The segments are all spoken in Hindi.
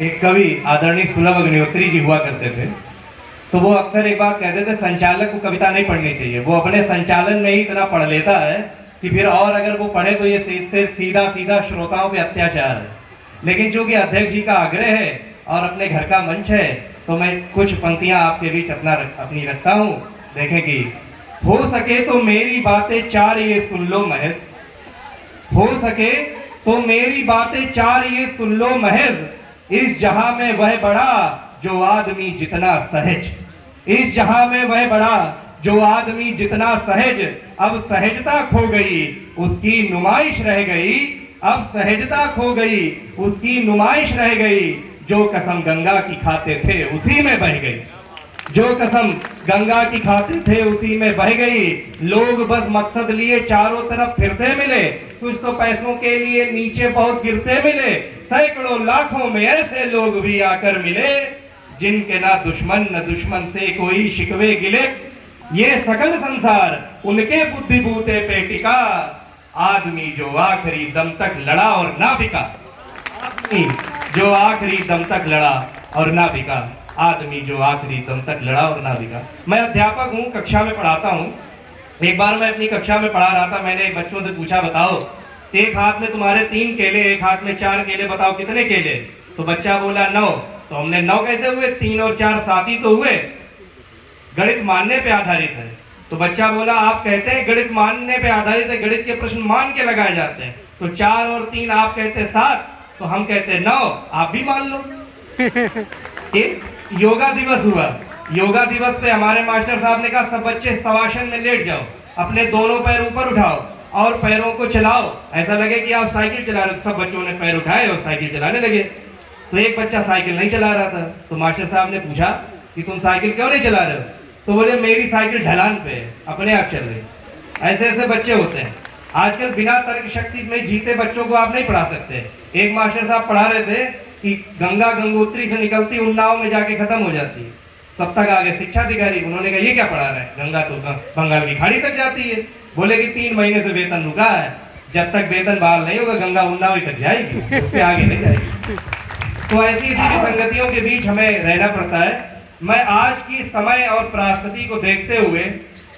एक कवि आदरणीय सुलभ अग्निहोत्री जी हुआ करते थे। तो वो अक्सर एक बात कहते थे, संचालक को कविता नहीं पढ़नी चाहिए, वो अपने संचालन में ही इतना पढ़ लेता है कि फिर और अगर वो पढ़े तो ये सीधा सीधा श्रोताओं पे अत्याचार है। लेकिन चूंकि अध्यक्ष जी का आग्रह है और अपने घर का मंच है, तो मैं कुछ पंक्तियां आपके बीच अपनी रखता हूँ। देखें कि हो सके तो मेरी बातें चार ये सुन लो महज, हो सके तो मेरी बातें चार ये सुन लो महज, इस जहां में वह बड़ा जो आदमी जितना सहज, इस जहां में वह बड़ा जो आदमी जितना सहज, अब सहजता खो गई उसकी नुमाइश रह गई, अब सहजता खो गई उसकी नुमाइश रह गई, जो कसम गंगा की खाते थे उसी में बह गई, जो कसम गंगा की खाते थे उसी में बह गई। लोग बस मकसद लिए चारों तरफ फिरते मिले, कुछ तो पैसों के लिए नीचे बहुत गिरते मिले, सैकड़ों लाखों में ऐसे लोग भी आकर मिले जिनके ना दुश्मन न दुश्मन से कोई शिकवे गिले, ये सकल संसार उनके बुद्धि बूते पे टिका, आदमी जो आखिरी दम तक लड़ा और ना बिका, आदमी जो आखिरी दम तक लड़ा और ना बिका, आदमी जो आखिरी दम तक लड़ा और ना बिका। मैं अध्यापक हूँ, कक्षा में पढ़ाता हूँ। एक बार मैं अपनी कक्षा में पढ़ा रहा था, मैंने बच्चों से पूछा, बताओ एक हाथ में तुम्हारे 3 केले, एक हाथ में 4 केले, बताओ कितने केले? तो बच्चा बोला 9। तो हमने 9 कैसे हुए? 3 और 4 7 ही तो हुए, गणित मानने पे आधारित है। तो बच्चा बोला आप कहते हैं गणित मानने पे आधारित है, गणित के प्रश्न मान के लगाए जाते हैं, तो 4 और 3 आप कहते 7, तो हम कहते 9, आप भी मान लो। एक योगा दिवस हुआ, योगा दिवस पे हमारे मास्टर साहब ने कहा सब बच्चे शवासन में लेट जाओ, अपने दोनों पैर ऊपर उठाओ और पैरों को चलाओ, ऐसा लगे कि आप साइकिल चला रहे हो। सब बच्चों ने पैर उठाए और साइकिल चलाने लगे। तो एक बच्चा साइकिल नहीं चला रहा था, तो मास्टर साहब ने पूछा कि तुम साइकिल क्यों नहीं चला रहे हो? तो बोले मेरी साइकिल ढलान पे है, अपने आप चल रही। ऐसे ऐसे बच्चे होते हैं। आजकल बिना तर्क शक्ति में जीते बच्चों को आप नहीं पढ़ा सकते। एक मास्टर साहब पढ़ा रहे थे कि गंगा गंगोत्री से निकलती उन्नाव में जाके खत्म हो जाती है। तब तक आगे शिक्षा अधिकारी, उन्होंने कहा ये क्या पढ़ा रहे हैं, गंगा तो बंगाल की खाड़ी तक जाती है। बोले कि 3 महीने से वेतन रुका है, जब तक वेतन बहाल नहीं होगा गंगा उन्नाव तक जाएगी, उससे आगे नहीं जाएगी। तो ऐसी संगतियों के बीच हमें रहना पड़ता है। मैं आज की समय और परिस्थिति को देखते हुए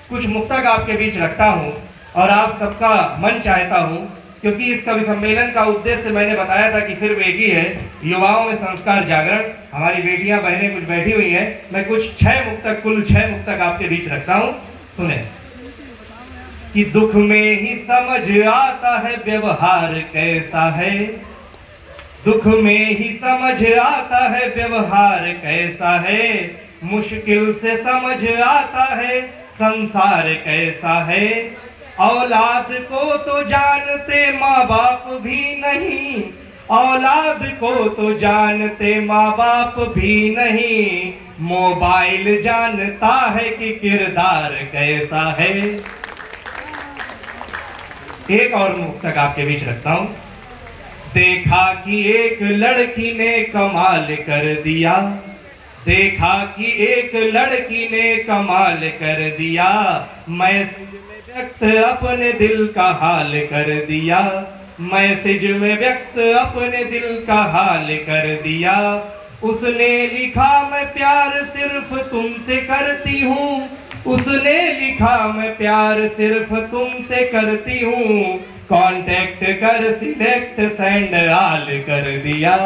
कुछ मुक्तक आपके बीच रखता हूँ और आप सबका मन चाहता हूँ, क्योंकि इस कवि सम्मेलन का उद्देश्य मैंने बताया था कि सिर्फ एक ही है, युवाओं में संस्कार जागरण। हमारी बेटियां बहनें कुछ बैठी हुई हैं, मैं कुछ 6 मुक्तक, कुल 6 मुक्तक आपके बीच रखता हूँ। सुने कि दुख में ही समझ आता है व्यवहार कैसा है, दुख में ही समझ आता है व्यवहार कैसा है, मुश्किल से समझ आता है संसार कैसा है। औलाद को तो जानते माँ बाप भी नहीं, औलाद को तो जानते माँ बाप भी नहीं, मोबाइल जानता है कि किरदार कैसा है। एक और मुक्तक आपके बीच रखता हूं। देखा कि एक लड़की ने कमाल कर दिया, देखा कि एक लड़की ने कमाल कर दिया, मैसेज में व्यक्त अपने दिल का हाल कर दिया, मैसेज में व्यक्त अपने दिल का हाल कर दिया। उसने लिखा मैं प्यार सिर्फ तुमसे करती हूँ, उसने लिखा मैं प्यार सिर्फ तुमसे करती हूँ, कांटेक्ट कर सिलेक्ट सेंड आल कर दिया।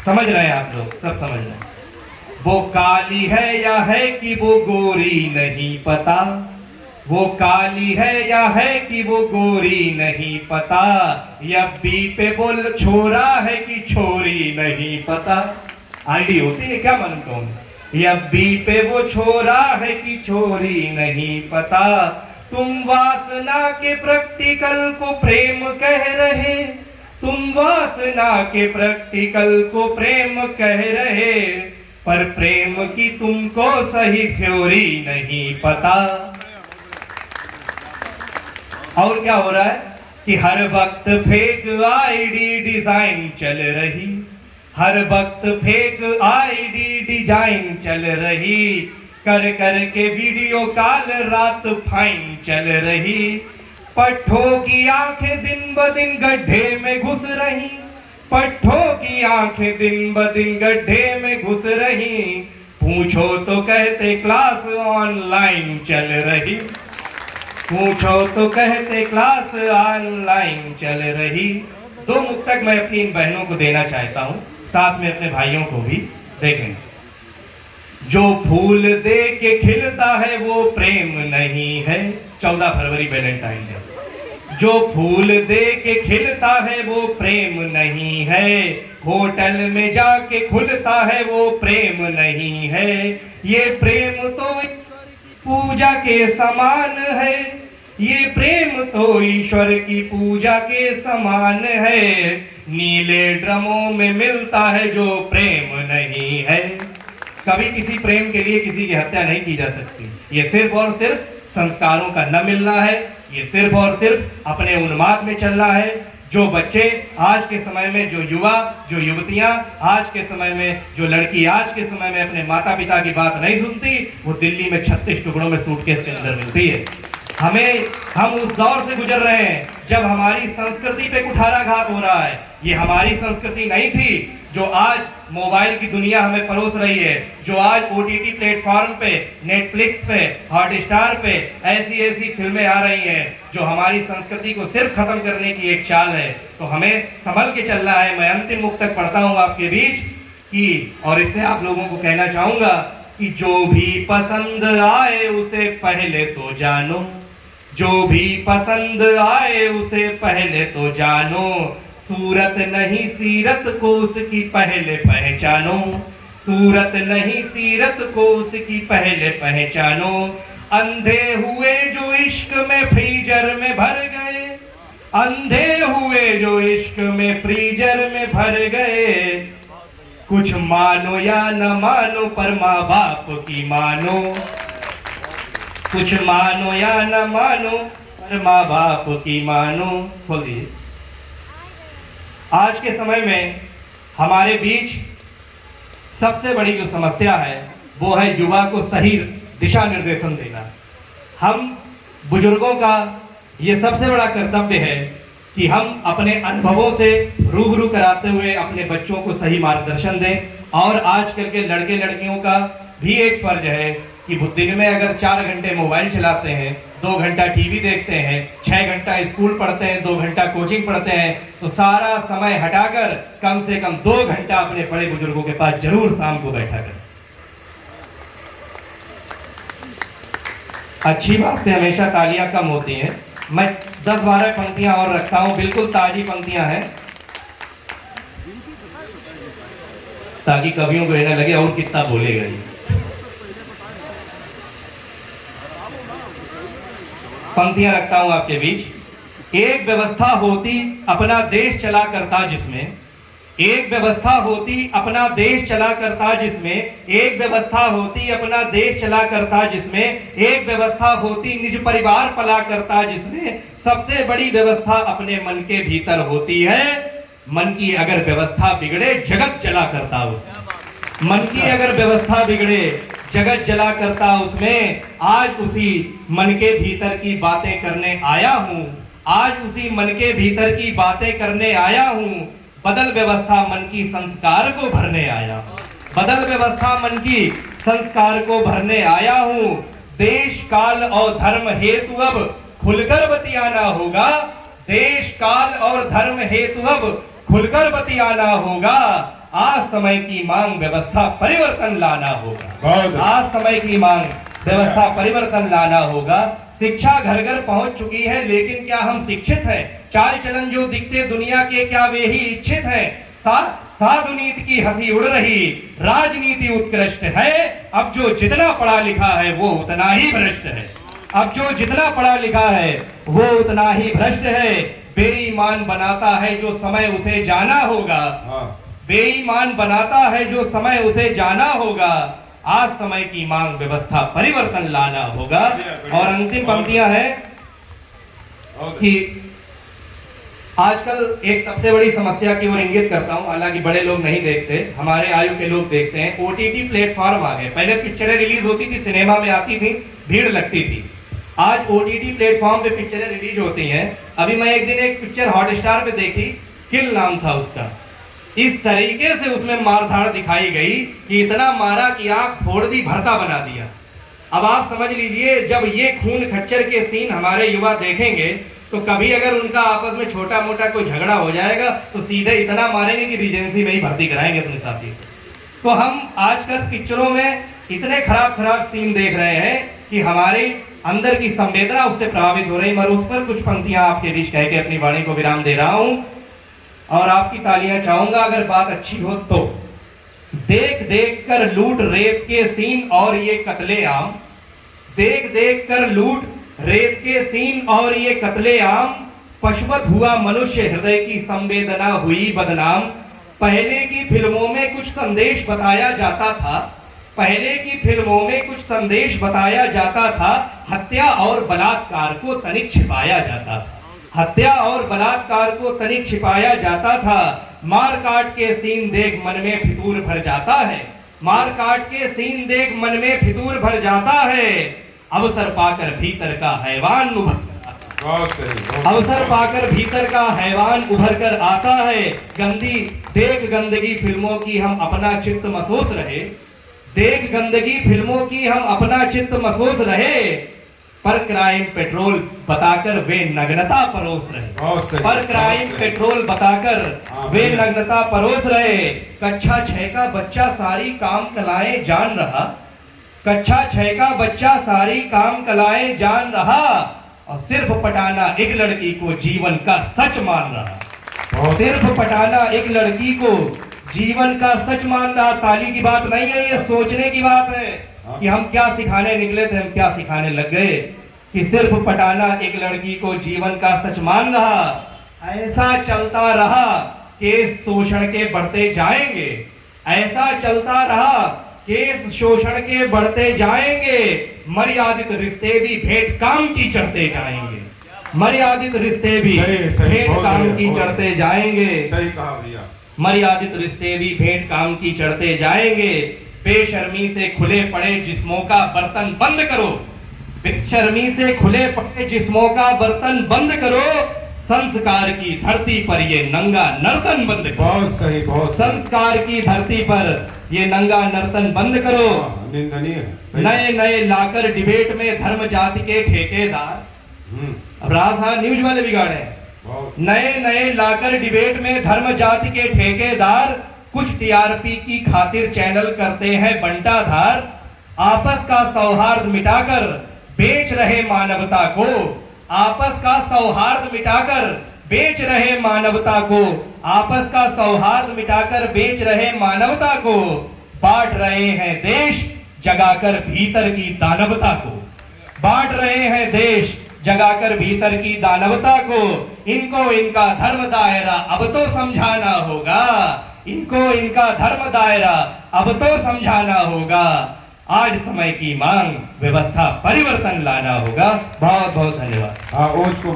समझ रहे हैं आप लोग, सब समझ रहे हैं। वो काली है या है कि वो गोरी नहीं पता, वो काली है या है कि वो गोरी नहीं पता, यब्बी पे बोल छोरा है कि छोरी नहीं पता। आईडी होती है क्या मालूम कौन? यब्बी पे वो छोरा है कि छोरी नहीं पता। तुम वासना के प्रैक्टिकल को प्रेम कह रहे, तुम वासना के प्रैक्टिकल को प्रेम कह रहे, पर प्रेम की तुमको सही थ्योरी नहीं पता। और क्या हो रहा है कि हर वक्त फेक आईडी डिजाइन चल रही, हर वक्त फेक आईडी डिजाइन चल रही, कर कर के वीडियो कॉल रात फाइन चल रही। पट्ठों की आंखें दिन ब दिन गड्ढे में घुस रही, पट्ठों की आंखें दिन ब दिन गड्ढे में घुस रही, पूछो तो कहते क्लास ऑनलाइन चल रही, पूछो तो कहते क्लास ऑनलाइन चल रही। दो मुक्तक मैं अपनी इन बहनों को देना चाहता हूं, साथ में अपने भाइयों को भी। देखें, जो फूल दे के खिलता है वो प्रेम नहीं है। 14 फरवरी वैलेंटाइन डे। जो फूल दे के खिलता है वो प्रेम नहीं है, होटल में जाके खुलता है वो प्रेम नहीं है। ये प्रेम तो पूजा के समान है, ये प्रेम तो ईश्वर की पूजा के समान है। नीले ड्रमों में मिलता है जो प्रेम नहीं है। कभी किसी प्रेम के लिए किसी की हत्या नहीं की जा सकती। ये सिर्फ और सिर्फ संस्कारों का न मिलना है, ये सिर्फ और सिर्फ अपने उन्माद में चलना है। जो बच्चे आज के समय में, जो युवा, जो युवतियां आज के समय में, जो लड़की आज के समय में अपने माता पिता की बात नहीं सुनती, वो दिल्ली में 36 टुकड़ों में सूटकेस के अंदर मिलती है। हम उस दौर से गुजर रहे हैं जब हमारी संस्कृति पे कुठाराघात हो रहा है। ये हमारी संस्कृति नहीं थी जो आज मोबाइल की दुनिया हमें परोस रही है, जो आज ओटीटी प्लेटफॉर्म पे, नेटफ्लिक्स पे, हॉटस्टार पे ऐसी ऐसी फिल्में आ रही हैं जो हमारी संस्कृति को सिर्फ खत्म करने की एक चाल है। तो हमें संभल के चलना है। मैं अंतिम मुक्तक पढ़ता हूँ आपके बीच कि, और इससे आप लोगों को कहना चाहूंगा कि जो भी पसंद आए उसे पहले तो जानो, जो भी पसंद आए उसे पहले तो जानो, सूरत नहीं सीरत को उसकी पहले पहचानो, सूरत नहीं सीरत को उसकी पहले पहचानो। अंधे हुए जो इश्क में फ्रीजर में भर गए, अंधे हुए जो इश्क में फ्रीजर में भर गए, कुछ मानो या न मानो पर माँ बाप की मानो, कुछ मानो या न मानो पर माँ बाप की मानो। खोल दीजिए। आज के समय में हमारे बीच सबसे बड़ी जो समस्या है वो है युवा को सही दिशा निर्देशन देना। हम बुजुर्गों का ये सबसे बड़ा कर्तव्य है कि हम अपने अनुभवों से रूबरू कराते हुए अपने बच्चों को सही मार्गदर्शन दें। और आजकल के लड़के लड़कियों का भी एक फर्ज है कि वो दिन में अगर 4 घंटे मोबाइल चलाते हैं, 2 घंटा टीवी देखते हैं, 6 घंटा स्कूल पढ़ते हैं, 2 घंटा कोचिंग पढ़ते हैं, तो सारा समय हटाकर कम से कम 2 घंटा अपने बड़े बुजुर्गों के पास जरूर शाम को बैठा करें। अच्छी बात से हमेशा तालियां कम होती हैं। मैं 10-12 पंक्तियां और रखता हूं, बिल्कुल ताजी पंक्तियां हैं, ताकि कवियों को ये न लगे और कितना बोलेगा ये। पंक्तियां रखता हूं आपके बीच। एक व्यवस्था होती अपना देश चला करता जिसमें, एक व्यवस्था होती अपना देश चला करता जिसमें, एक व्यवस्था होती अपना देश चला करता जिसमें, एक व्यवस्था होती निज परिवार पला करता जिसमें, सबसे बड़ी व्यवस्था अपने मन के भीतर होती है। मन की अगर व्यवस्था बिगड़े जगत जला करता हो, मन की अगर व्यवस्था बिगड़े जगत जला करता उसमें। आज उसी मन के भीतर की बातें करने आया हूं, आज उसी मन के भीतर की बातें करने आया हूं। बदल व्यवस्था मन की संस्कार को भरने आया, बदल व्यवस्था मन की संस्कार को भरने आया हूं। देश काल और धर्म हेतु अब खुलकर बतियाना होगा, देश काल और धर्म हेतु अब खुलकर बतियाना होगा। आज समय की मांग व्यवस्था परिवर्तन लाना होगा, आज समय की मांग व्यवस्था परिवर्तन लाना होगा। शिक्षा घर घर पहुंच चुकी है, लेकिन क्या हम शिक्षित हैं? चाल चलन जो दिखते दुनिया के क्या वे ही इच्छित हैं? साधु नीति की हंसी उड़ रही, राजनीति उत्कृष्ट है। अब जो जितना पढ़ा लिखा है वो उतना ही भ्रष्ट है, अब जो जितना पढ़ा लिखा है वो उतना ही भ्रष्ट है। बेईमान बनाता है जो समय उसे जाना होगा, बेईमान बनाता है जो समय उसे जाना होगा। आज समय की मांग व्यवस्था परिवर्तन लाना होगा। और अंतिम पंक्तियां हैं कि आजकल एक सबसे बड़ी समस्या की ओर इंगित करता हूं, हालांकि बड़े लोग नहीं देखते, हमारे आयु के लोग देखते हैं। ओटीटी प्लेटफॉर्म आ गए। पहले पिक्चरें रिलीज होती थी, सिनेमा में आती थी, भीड़ लगती थी। आज ओटीटी प्लेटफॉर्म पे पिक्चरें रिलीज होती हैं। अभी मैं एक दिन एक पिक्चर हॉटस्टार पे देखी, किल नाम था उसका। इस तरीके से उसमें मारधाड़ दिखाई गई कि इतना मारा कि आंख फोड़ दी, भरता बना दिया। अब आप समझ लीजिए, जब ये खून खच्चर के सीन हमारे युवा देखेंगे तो कभी अगर उनका आपस में छोटा मोटा कोई झगड़ा हो जाएगा तो सीधे इतना मारेंगे कि रीजेंसी में ही भर्ती कराएंगे अपने साथी को। तो हम आजकल पिक्चरों में इतने खराब खराब सीन देख रहे हैं कि हमारी अंदर की संवेदना उससे प्रभावित हो रही। मैं उस पर कुछ पंक्तियां आपके बीच कह के अपनी वाणी को विराम दे रहा हूं और आपकी तालियां चाहूंगा अगर बात अच्छी हो तो। देख देख कर लूट रेप के सीन और ये कत्लेआम, देख देख कर लूट रेप के सीन और ये कत्लेआम, पशुवत हुआ मनुष्य हृदय की संवेदना हुई बदनाम। पहले की फिल्मों में कुछ संदेश बताया जाता था, पहले की फिल्मों में कुछ संदेश बताया जाता था, हत्या और बलात्कार को तनिक छिपाया जाता था, हत्या और बलात्कार को तनिक छिपाया जाता था। मार काट के सीन देख मन में फितूर भर जाता है, मार काट के सीन देख मन में फितूर भर जाता है। अवसर पाकर भीतर का हैवान उभर कर आता, अवसर पाकर भीतर का हैवान उभर कर आता है। गंदी देख गंदगी फिल्मों की हम अपना चित्त महसूस रहे, देख गंदगी फिल्मों की हम अपना चित्त महसूस रहे। पर क्राइम पेट्रोल बताकर वे नग्नता परोस रहे, पर क्राइम पेट्रोल बताकर वे नग्नता परोस रहे। कक्षा 6 का बच्चा सारी काम कलाएं जान रहा, कक्षा 6 का बच्चा सारी काम कलाएं जान रहा और सिर्फ पटाना एक लड़की को जीवन का सच मान रहा, सिर्फ पटाना एक लड़की को जीवन का सच मान रहा। ताली की बात नहीं है, ये सोचने की बात है कि हम क्या सिखाने निकले थे, हम क्या सिखाने लग गए कि सिर्फ पटाना एक लड़की को जीवन का सच मान रहा। ऐसा चलता रहा केस शोषण के बढ़ते जाएंगे, ऐसा चलता रहा केस शोषण के बढ़ते जाएंगे। मर्यादित रिश्ते भी भेंट काम की चढ़ते जाएंगे, मर्यादित रिश्ते भी भेंट काम की चढ़ते जाएंगे, सही कहा भैया। मर्यादित रिश्ते भी भेंट काम की चढ़ते जाएंगे। बेशर्मी से खुले पड़े जिस्मों का बर्तन बंद करो, बेशर्मी से खुले पड़े जिस्मों का बर्तन बंद करो। संस्कार की धरती पर ये नंगा नर्तन बंद करो, बहुत सही, बहुत संस्कार की धरती पर ये नंगा नर्तन बंद करो। निंदनीय है। नए नए लाकर डिबेट में धर्म जाति के ठेकेदार, अब राजधानी न्यूज वाले बिगाड़े हैं, नए नए लाकर डिबेट में धर्म जाति के ठेकेदार, कुछ टीआरपी की खातिर चैनल करते हैं बंटाधार। आपस का सौहार्द मिटाकर बेच रहे मानवता को, आपस का सौहार्द मिटाकर बेच रहे मानवता को, आपस का सौहार्द मिटाकर बेच रहे मानवता को। बांट रहे हैं देश जगाकर भीतर की दानवता को, बांट रहे हैं देश जगाकर भीतर की दानवता को। इनको इनका धर्म दायरा अब तो समझाना होगा, इनको इनका धर्म दायरा अब तो समझाना होगा। आज समय की मांग व्यवस्था परिवर्तन लाना होगा। बहुत बहुत धन्यवाद। हाँ, ओज को